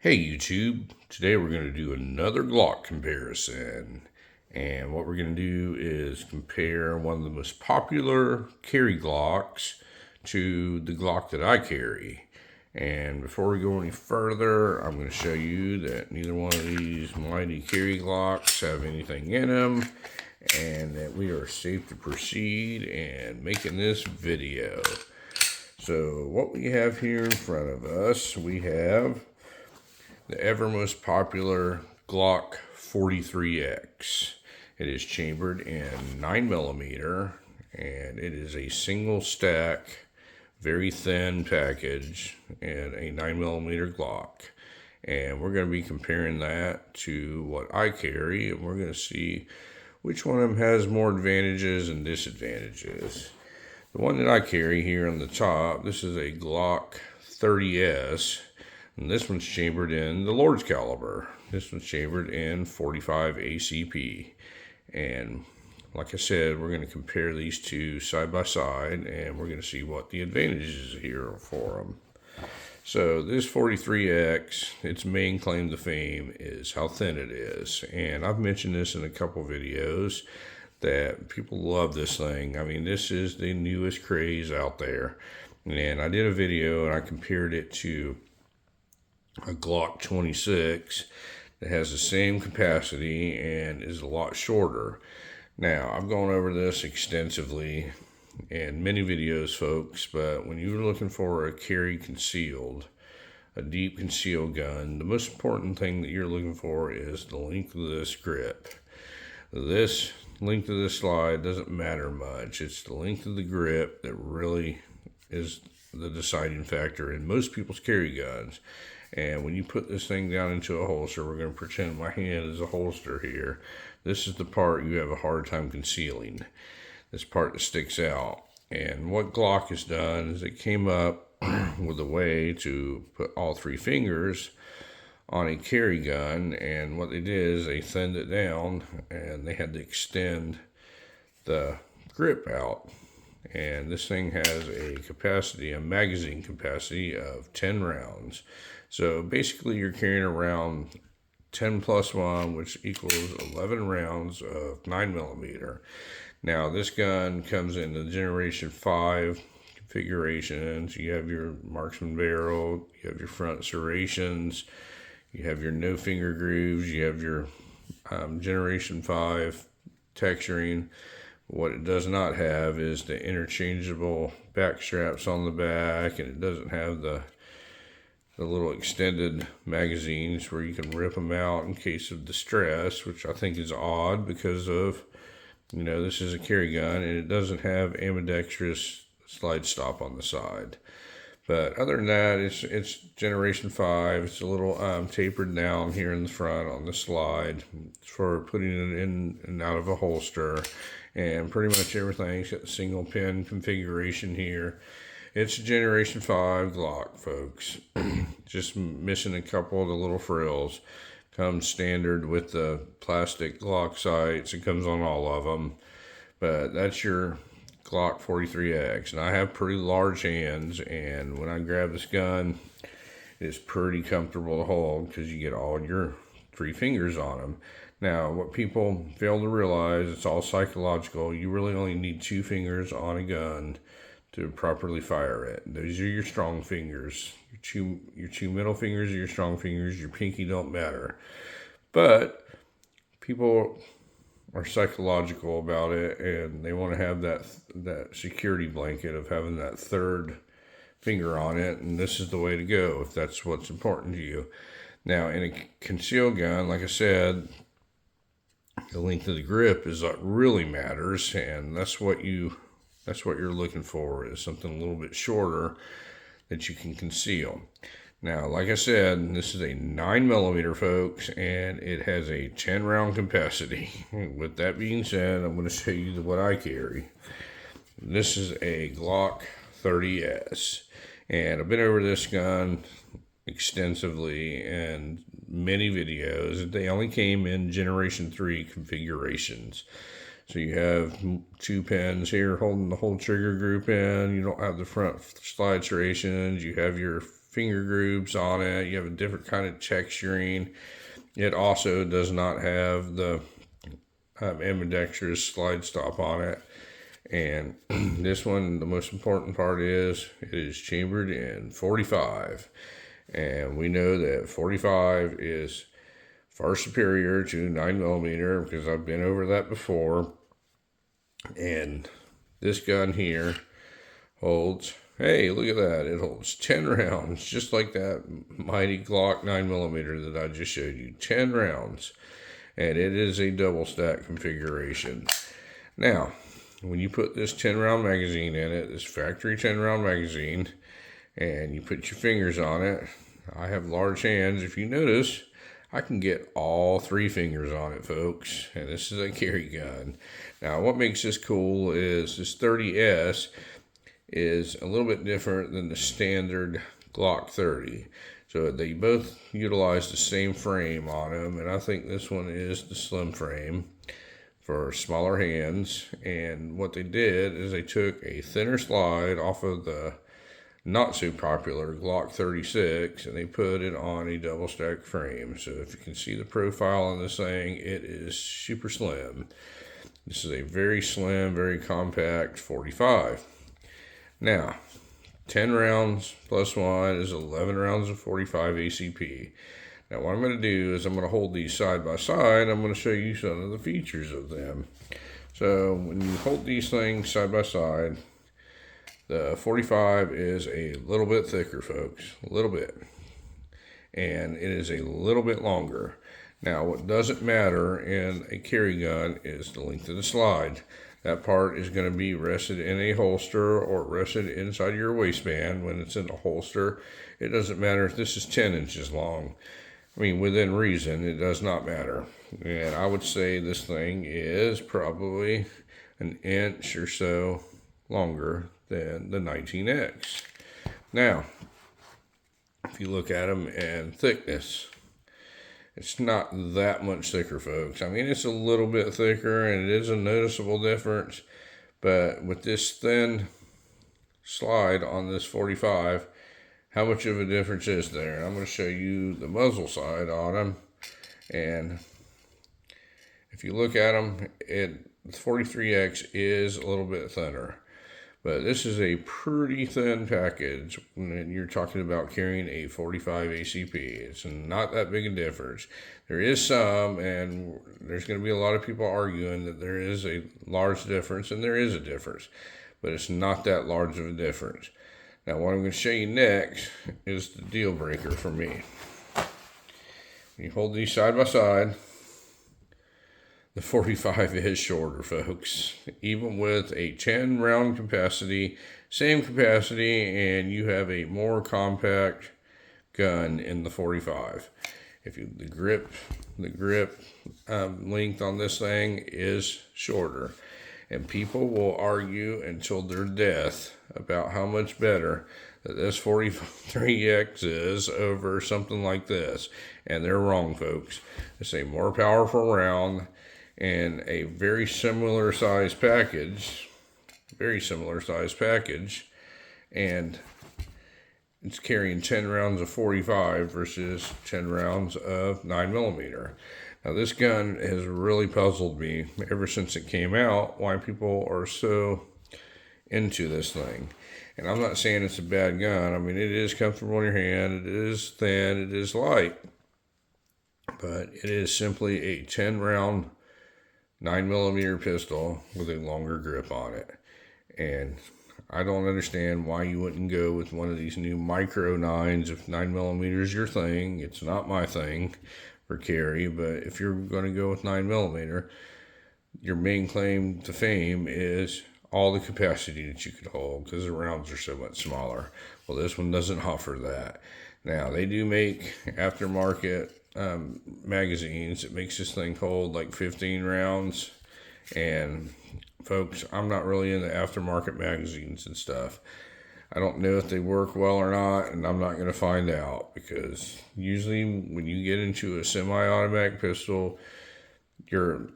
Hey YouTube, today we're going to do another Glock comparison. And what we're going to do is compare one of the most popular carry Glocks to the Glock that I carry. And before we go any further, I'm going to show you that neither one of these mighty carry Glocks have anything in them, and that we are safe to proceed and making this video. So what we have here in front of us, we have the ever most popular Glock 43X. It is chambered in 9mm, and it is a single stack, very thin package, and a 9mm Glock. And we're going to be comparing that to what I carry, and we're going to see which one of them has more advantages and disadvantages. The one that I carry here on the top, this is a Glock 30S. And this one's chambered in the Lord's caliber. This one's chambered in 45 ACP. And like I said, we're going to compare these two side by side, and we're going to see what the advantages here are for them. So this 43X, its main claim to fame is how thin it is. And I've mentioned this in a couple videos that people love this thing. I mean, this is the newest craze out there. And I did a video and I compared it to a Glock 26 that has the same capacity and is a lot shorter. Now, I've gone over this extensively in many videos, folks, but when you're looking for a carry concealed, a deep concealed gun, the most important thing that you're looking for is the length of this grip. This length of this slide doesn't matter much. It's the length of the grip that really is the deciding factor in most people's carry guns. And when you put this thing down into a holster, we're going to pretend my hand is a holster here. This is the part you have a hard time concealing. This part that sticks out. And what Glock has done is it came up with a way to put all three fingers on a carry gun. And what they did is they thinned it down and they had to extend the grip out. And this thing has a capacity, a magazine capacity of 10 rounds. So basically you're carrying around 10 plus 1, which equals 11 rounds of 9mm. Now this gun comes in the Generation 5 configurations. You have your marksman barrel, you have your front serrations, you have your no finger grooves, you have your Generation 5 texturing. What it does not have is the interchangeable back straps on the back, and it doesn't have the little extended magazines where you can rip them out in case of distress, which I think is odd because of, this is a carry gun, and it doesn't have ambidextrous slide stop on the side. But other than that, it's Generation 5. It's a little tapered down here in the front on the slide for putting it in and out of a holster. And pretty much everything's got the single pin configuration here. It's a Generation 5 Glock, folks. Just missing a couple of the little frills. Comes standard with the plastic Glock sights. It comes on all of them. But that's your Glock 43X. And I have pretty large hands, and when I grab this gun, it's pretty comfortable to hold because you get all your three fingers on them. Now, what people fail to realize, it's all psychological. You really only need two fingers on a gun to properly fire it. Those are your strong fingers. Your two middle fingers are your strong fingers. Your pinky don't matter. But people are psychological about it, and they want to have that security blanket of having that third finger on it, and this is the way to go if that's what's important to you. Now, in a concealed gun, like I said, the length of the grip is what really matters, and that's what you're looking for, is something a little bit shorter that you can conceal. Now, like I said, this is a 9mm, folks, and it has a 10 round capacity. With that being said, I'm going to show you what I carry. This is a Glock 30S, and I've been over this gun extensively in many videos. They only came in Generation 3 configurations. So you have two pins here holding the whole trigger group in. You don't have the front slide serrations. You have your finger grooves on it. You have a different kind of texturing. It also does not have the ambidextrous slide stop on it. And this one, the most important part is it is chambered in 45. And we know that 45 is far superior to 9mm because I've been over that before. And this gun here holds, hey, look at that. It holds 10 rounds, just like that mighty Glock 9mm that I just showed you. 10 rounds. And it is a double stack configuration. Now, when you put this 10 round magazine in it, this factory 10 round magazine, and you put your fingers on it, I have large hands. If you notice, I can get all 3 fingers on it, folks. And this is a carry gun. Now, what makes this cool is this 30S is a little bit different than the standard Glock 30. So they both utilize the same frame on them, and I think this one is the slim frame for smaller hands. And what they did is they took a thinner slide off of the not so popular Glock 36 and they put it on a double stack frame. So if you can see the profile on this thing, it is super slim. This is a very slim, very compact 45. Now, 10 rounds plus 1 is 11 rounds of 45 ACP. Now what I'm going to do is I'm going to hold these side by side. I'm going to show you some of the features of them. So when you hold these things side by side, the 45 is a little bit thicker, folks, a little bit. And it is a little bit longer. Now what doesn't matter in a carry gun is the length of the slide. That part is going to be rested in a holster or rested inside your waistband when it's in a holster. It doesn't matter if this is 10 inches long. I mean, within reason, it does not matter. And I would say this thing is probably an inch or so longer than the 19X. Now, if you look at them in thickness, it's not that much thicker, folks. I mean, it's a little bit thicker, and it is a noticeable difference. But with this thin slide on this 45, how much of a difference is there? I'm going to show you the muzzle side on them. And if you look at them, the 43X is a little bit thinner. But this is a pretty thin package when you're talking about carrying a 45 ACP. It's not that big a difference. There is some, and there's going to be a lot of people arguing that there is a large difference, and there is a difference. But it's not that large of a difference. Now, what I'm going to show you next is the deal breaker for me. You hold these side by side. The 45 is shorter, folks. Even with a 10 round capacity, same capacity, and you have a more compact gun in the 45. The grip length on this thing is shorter. And people will argue until their death about how much better that this 43X is over something like this. And they're wrong, folks. It's a more powerful round and a very similar size package. And it's carrying 10 rounds of 45 versus 10 rounds of 9mm. Now, this gun has really puzzled me ever since it came out, why people are so into this thing. And I'm not saying it's a bad gun. I mean, it is comfortable in your hand. It is thin. It is light. But it is simply a 10 round 9mm pistol with a longer grip on it. And I don't understand why you wouldn't go with one of these new micro 9s if 9mm is your thing. It's not my thing for carry, but if you're going to go with 9mm, your main claim to fame is all the capacity that you could hold because the rounds are so much smaller. Well, this one doesn't offer that. Now, they do make aftermarket magazines. It makes this thing hold like 15 rounds. And folks, I'm not really into aftermarket magazines and stuff. I don't know if they work well or not, and I'm not going to find out, because usually when you get into a semi-automatic pistol, your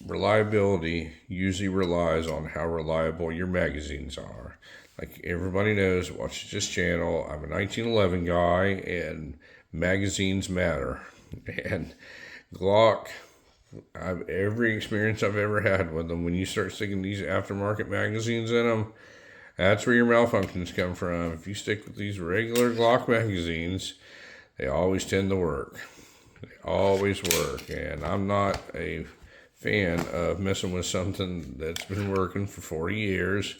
reliability usually relies on how reliable your magazines are. Like everybody knows, watches this channel, I'm a 1911 guy, and magazines matter. And Glock, every experience I've ever had with them, when you start sticking these aftermarket magazines in them, that's where your malfunctions come from. If you stick with these regular Glock magazines, they always tend to work. They always work. And I'm not a fan of messing with something that's been working for 40 years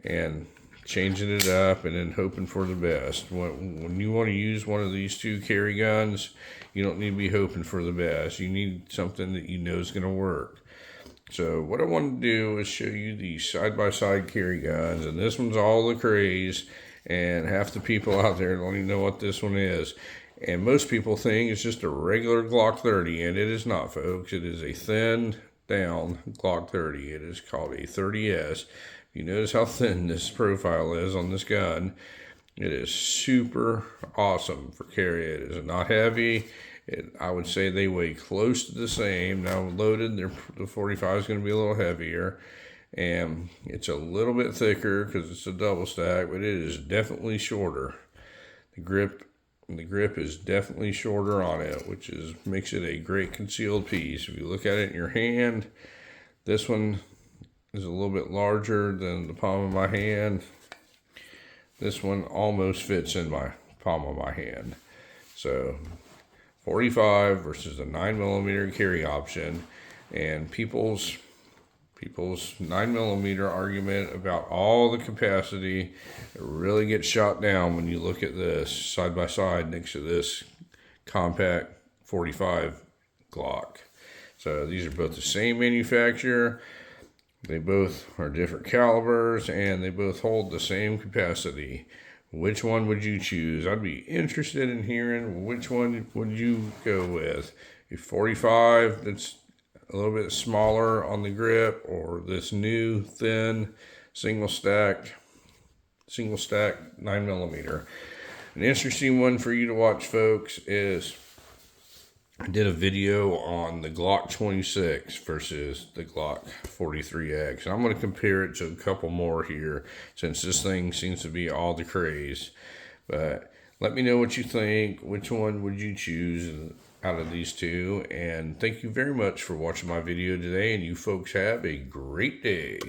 and changing it up and then hoping for the best. When you want to use one of these two carry guns, you don't need to be hoping for the best. You need something that you know is going to work. So what I want to do is show you these side-by-side carry guns, and this one's all the craze, and half the people out there don't even know what this one is. And most people think it's just a regular Glock 30, and it is not, folks. It is a thinned down Glock 30. It is called a 30S. You notice how thin this profile is on this gun. It is super awesome for carry. It is not heavy. I would say they weigh close to the same. Now loaded, the 45 is going to be a little heavier. And it's a little bit thicker because it's a double stack, but it is definitely shorter. The grip is definitely shorter on it, which makes it a great concealed piece. If you look at it in your hand, this one is a little bit larger than the palm of my hand. This one almost fits in my palm of my hand. So 45 versus a 9mm carry option, and people's 9mm argument about all the capacity really gets shot down when you look at this side by side next to this compact 45 Glock. So these are both the same manufacturer. They both are different calibers, and they both hold the same capacity. Which one would you choose? I'd be interested in hearing which one would you go with. A 45 that's a little bit smaller on the grip, or this new thin single stack 9mm. An interesting one for you to watch, folks, is I did a video on the Glock 26 versus the Glock 43X. And I'm going to compare it to a couple more here, since this thing seems to be all the craze. But let me know what you think. Which one would you choose out of these two? And thank you very much for watching my video today. And you folks have a great day.